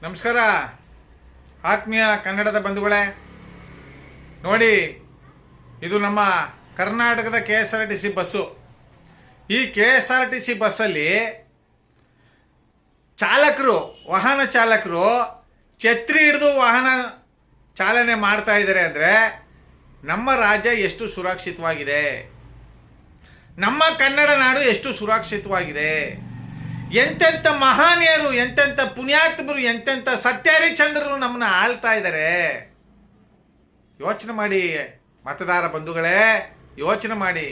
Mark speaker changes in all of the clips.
Speaker 1: ನಮಸ್ಕಾರ ಆತ್ಮೀಯ ಕನ್ನಡದ ಬಂಧುಗಳೇ. ನೋಡಿ, ಇದು ನಮ್ಮ ಕರ್ನಾಟಕದ KSRTC ಬಸ್ಸು. ಈ KSRTC ಬಸ್ಸಲ್ಲಿ ವಾಹನ ಚಾಲಕರು ಛತ್ರಿ ಹಿಡಿದು ವಾಹನ ಚಾಲನೆ ಮಾಡ್ತಾ ಇದ್ದಾರೆ ಅಂದರೆ ನಮ್ಮ ರಾಜ್ಯ ಎಷ್ಟು ಸುರಕ್ಷಿತವಾಗಿದೆ, ನಮ್ಮ ಕನ್ನಡ ನಾಡು ಎಷ್ಟು ಸುರಕ್ಷಿತವಾಗಿದೆ. ಎಂತೆಂಥ ಮಹಾನೀಯರು, ಎಂತೆಂಥ ಪುಣ್ಯಾತ್ಮರು, ಎಂತೆಂಥ ಸತ್ಯಹರಿಶ್ಚಂದ್ರರು ನಮ್ಮನ್ನ ಆಳ್ತಾ ಇದ್ದಾರೆ. ಯೋಚನೆ ಮಾಡಿ ಮತದಾರ ಬಂಧುಗಳೇ, ಯೋಚನೆ ಮಾಡಿ.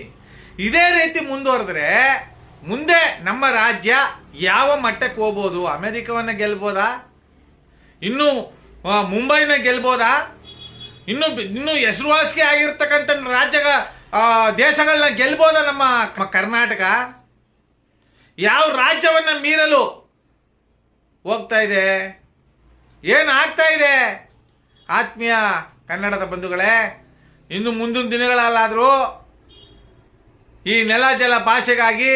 Speaker 1: ಇದೇ ರೀತಿ ಮುಂದುವರೆದ್ರೆ ಮುಂದೆ ನಮ್ಮ ರಾಜ್ಯ ಯಾವ ಮಟ್ಟಕ್ಕೆ ಹೋಗ್ಬೋದು? ಅಮೆರಿಕವನ್ನ ಗೆಲ್ಬೋದಾ? ಇನ್ನು ಮುಂಬೈನ ಗೆಲ್ಬೋದಾ? ಇನ್ನು ಹೆಸರುವಾಸಿ ಆಗಿರ್ತಕ್ಕಂಥ ದೇಶಗಳನ್ನ ಗೆಲ್ಬೋದಾ ನಮ್ಮ ಕರ್ನಾಟಕ? ಯಾವ ರಾಜ್ಯವನ್ನ ಮೀರಲು ಹೋಗ್ತಾ ಇದೆ? ಏನಾಗ್ತಾ ಇದೆ? ಆತ್ಮೀಯ ಕನ್ನಡದ ಬಂಧುಗಳೇ, ಇನ್ನು ಮುಂದಿನ ದಿನಗಳಲ್ಲಾದರೂ ಈ ನೆಲ ಜಲ ಭಾಷೆಗಾಗಿ,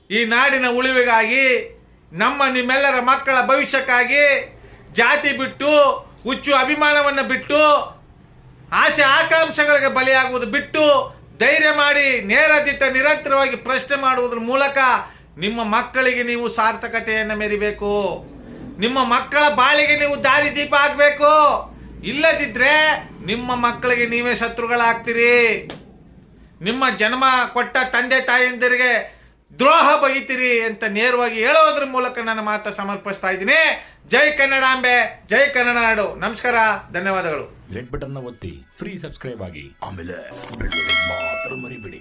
Speaker 1: ಈ ನಾಡಿನ ಉಳಿವಿಗಾಗಿ, ನಿಮ್ಮೆಲ್ಲರ ಮಕ್ಕಳ ಭವಿಷ್ಯಕ್ಕಾಗಿ ಜಾತಿ ಬಿಟ್ಟು, ಹುಚ್ಚು ಅಭಿಮಾನವನ್ನು ಬಿಟ್ಟು, ಆಸೆ ಆಕಾಂಕ್ಷೆಗಳಿಗೆ ಬಲಿಯಾಗುವುದು ಬಿಟ್ಟು ಧೈರ್ಯ ಮಾಡಿ ನೇರ ದಿಟ್ಟ ನಿರಂತರವಾಗಿ ಪ್ರಶ್ನೆ ಮಾಡುವುದರ ಮೂಲಕ ನಿಮ್ಮ ಮಕ್ಕಳಿಗೆ ನೀವು ಸಾರ್ಥಕತೆಯನ್ನು ಮೆರಿಬೇಕು. ನಿಮ್ಮ ಮಕ್ಕಳ ಬಾಳಿಗೆ ನೀವು ದಾರಿದೀಪ ಆಗಬೇಕು. ಇಲ್ಲದಿದ್ರೆ ನಿಮ್ಮ ಮಕ್ಕಳಿಗೆ ನೀವೇ ಶತ್ರುಗಳಾಗ್ತೀರಿ. ನಿಮ್ಮ ಜನ್ಮ ಕೊಟ್ಟ ತಂದೆ ತಾಯಿಯಂದಿರಿಗೆ ದ್ರೋಹ ಬಗೆತೀರಿ ಅಂತ ನೇರವಾಗಿ ಹೇಳೋದ್ರ ಮೂಲಕ ನನ್ನ ಮಾತು ಸಮರ್ಪಿಸ್ತಾ ಇದ್ದೀನಿ. ಜೈ ಕನ್ನಡಾಂಬೆ, ಜೈ ಕನ್ನಡ ನಾಡು. ನಮಸ್ಕಾರ, ಧನ್ಯವಾದಗಳು.
Speaker 2: ರೆಡ್ ಬಟನ್ ಒತ್ತಿ ಫ್ರೀ ಸಬ್ಸ್ಕ್ರೈಬ್ ಆಗಿ, ಆಮೇಲೆ ಬೆಲ್ ಮಾತ್ರ ಮರಿಬೇಡಿ.